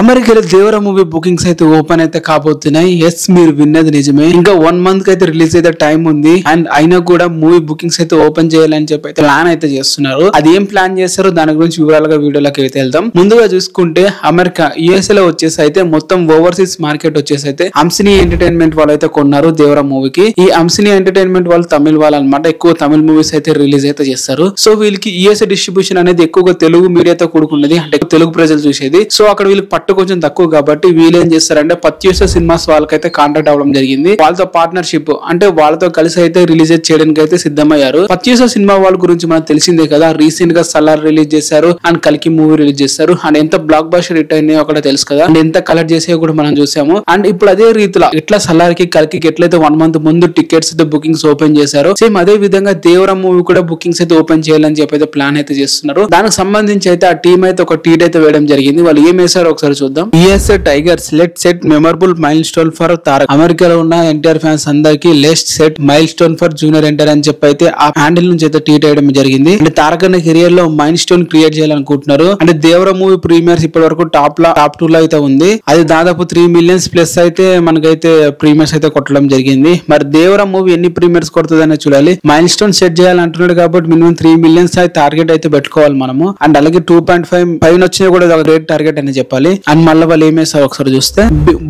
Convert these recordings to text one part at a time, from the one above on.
అమెరికాలో దేవర movie bookings అయితే open అయితే కాబోతున్నాయి. ఎస్, మీరు విన్నది నిజమే. ఇంకా 1 month కి అయితే రిలీజ్ అయితే టైం ఉంది. అండ్ అయినా కూడా మూవీ బుకింగ్స్ అయితే ఓపెన్ చేయాలని చెప్పి అయితే ప్లాన్ అయితే చేస్తున్నారు. అది ఏం ప్లాన్ చేస్తారో దాని గురించి వివరాలుగా వీడియోలోకి అయితే వెళ్దాం. ముందుగా చూసుకుంటే అమెరికా యుఎస్ఏ లో వచ్చేసి అయితే మొత్తం ఓవర్సీస్ మార్కెట్ వచ్చేసి అయితే అంసిని ఎంటర్టైన్మెంట్ వాళ్ళు అయితే కొన్నారు దేవర మూవీకి. ఈ అంసిని ఎంటర్టైన్మెంట్ వాళ్ళు తమిళ వాళ్ళు అనమాట. ఎక్కువ తమిళ మూవీస్ అయితే రిలీజ్ అయితే చేస్తారు. సో వీళ్ళకి యుఎస్ఏ డిస్ట్రిబ్యూషన్ అనేది ఎక్కువగా తెలుగు మీడియాతో కూడుకున్నది, అంటే తెలుగు ప్రజలు చూసేది. సో అక్కడ వీళ్ళకి పట్టు కొంచెం తక్కువ కాబట్టి వీళ్ళు ఏం చేస్తారంటే పత్యూస సినిమాస్ వాళ్ళకైతే కాంటాక్ట్ అవ్వడం జరిగింది. వాళ్ళతో పార్ట్నర్షిప్ అంటే వాళ్ళతో కలిసి అయితే రిలీజ్ చేయడానికి అయితే సిద్ధమయ్యారు. పత్యూస సినిమా వాళ్ళ గురించి మనకు తెలిసిందే కదా. రీసెంట్ గా సలార్ రిలీజ్ చేశారు అండ్ కల్కి మూవీ రిలీజ్ చేశారు. అండ్ ఎంత బ్లాక్ బస్టర్ హిట్ అయినాయో కూడా తెలుసు కదా. అండ్ ఎంత కలెక్ట్ చేసే కూడా మనం చూసాము. అండ్ ఇప్పుడు అదే రీతిలో ఇట్లా సలార్ కి కల్కి ఎట్లయితే 1 month ముందు టికెట్స్ అయితే బుకింగ్స్ ఓపెన్ చేశారు, సేమ్ అదే విధంగా దేవర మూవీ కూడా బుకింగ్స్ అయితే ఓపెన్ చేయాలని చెప్పి అయితే ప్లాన్ అయితే చేస్తున్నారు. దానికి సంబంధించి అయితే ఆ టీం అయితే ఒక ట్వీట్ అయితే వేయడం జరిగింది. వాళ్ళు ఏం వేశారో ఒకసారి చూద్దాం. USA tigers let set memorable mile stone for Tarak. అమెరికాలో ఉన్న ఎన్టీఆర్ ఫ్యాన్స్ అందరికి let set mile stone for junior NTR అని చెప్పి అయితే ఆ హ్యాండిల్ నుంచి అయితే ట్వీట్ వేయడం జరిగింది. అంటే తారక్ అన్న కెరియర్ లో మైల్ స్టోన్ క్రియేట్ చేయాలనుకుంటున్నారు. అంటే దేవర మూవీ ప్రీమియర్స్ ఇప్పటి వరకు టాప్ 2 లో అయితే ఉంది. అది దాదాపు 3 million ప్లస్ అయితే మనకైతే ప్రీమియర్స్ అయితే కొట్టడం జరిగింది. మరి దేవర మూవీ ఎన్ని ప్రీమియర్స్ కొడుతుందని చూడాలి. మైల్ స్టోన్ సెట్ చేయాలంటున్నాడు కాబట్టి మినిమం 3 million టార్గెట్ అయితే పెట్టుకోవాలి మనము. అండ్ అలాగే 2.5 వచ్చినా కూడా గ్రేట్ టార్గెట్ అని చెప్పాలి. అండ్ మళ్ళీ వాళ్ళు ఏమేసారు ఒకసారి చూస్తే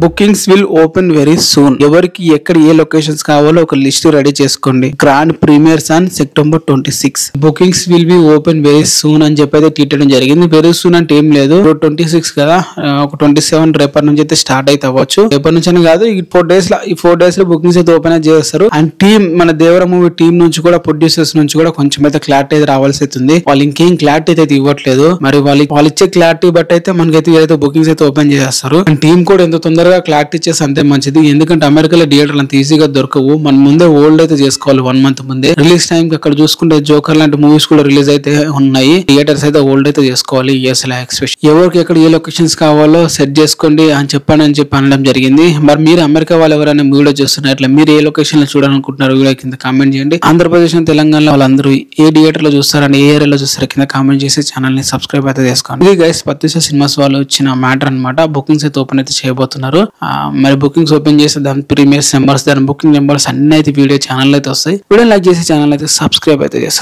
bookings will open very soon. ఎవరికి ఎక్కడ ఏ లొకేషన్స్ కావాలో ఒక లిస్ట్ రెడీ చేసుకోండి. Grand premieres on September 26. Bookings will be open very soon అని చెప్పి అయితే తీయడం జరిగింది. వెరీ సూన్ అంటే ఏం లేదు, 26 కదా, ఒక 27 రేపటి నుంచి అయితే స్టార్ట్ అయితే అవ్వచ్చు. రేపటి నుంచి అని కాదు, ఈ 4 days లో బుకింగ్స్ అయితే ఓపెన్ అయితే చేస్తారు. అండ్ టీమ్ మన దేవర మూవీ టీం నుంచి కూడా ప్రొడ్యూసర్స్ నుంచి కూడా కొంచెం అయితే క్లారిటీ అయితే రావాల్సి అవుతుంది. వాళ్ళు ఇంకేం క్లారిటీ అయితే ఇవ్వట్లేదు. మరి వాళ్ళు ఇచ్చే క్లారిటీ బట్ అయితే మనకైతే ఏదైతే బుకింగ్స్ అయితే ఓపెన్ చేస్తారు. అండ్ టీమ్ కూడా ఎంత తొందరగా క్లారిటీ ఇచ్చేసి అంతే మంచిది. ఎందుకంటే అమెరికాలో థియేటర్లు అంత ఈజీగా దొరకవు. మన ముందే ఓల్డ్ అయితే చేసుకోవాలి 1 month ముందే. రిలీజ్ టైం కి అక్కడ చూసుకుంటే జోకర్ లాంటి మూవీస్ కూడా రిలీజ్ అయితే ఉన్నాయి. థియేటర్స్ అయితే ఓల్డ్ అయితే చేసుకోవాలి. ఎవరికి ఎక్కడ ఏ లొకేషన్స్ కావాలో సెట్ చేసుకోండి అని చెప్పి అనడం జరిగింది. మరి మీరు అమెరికా వాళ్ళు ఎవరైనా వీడియో చూస్తున్నారు, ఇట్లా మీరు ఏ లొకేషన్ లో చూడాలనుకుంటున్నారు వీడియో కింద కామెంట్ చేయండి. ఆంధ్రప్రదేశ్ తెలంగాణలో వాళ్ళందరూ ఏ థియేటర్ లో చూస్తారని ఏ ఏరియాలో చూస్తారో కింద కామెంట్ చేసి ఛానల్ ని సబ్స్క్రైబ్ అయితే చేసుకోండి. ఇది గైస్ పత్యూస సినిమాస్ వాళ్ళు వచ్చిన మ్యాటర్ అనమాట. బుకింగ్స్ అయితే ఓపెన్ అయితే చేయబోతున్నారు. మరి బుకింగ్స్ ఓపెన్ చేస్తే దాని ప్రీమియర్స్ నెంబర్స్, దాని బుకింగ్ నెంబర్స్ అన్ని అయితే వీడియో ఛానల్ అయితే వస్తాయి. వీడియో లైక్ చేసి ఛానల్ అయితే సబ్స్క్రైబ్ అయితే చేస్తారు.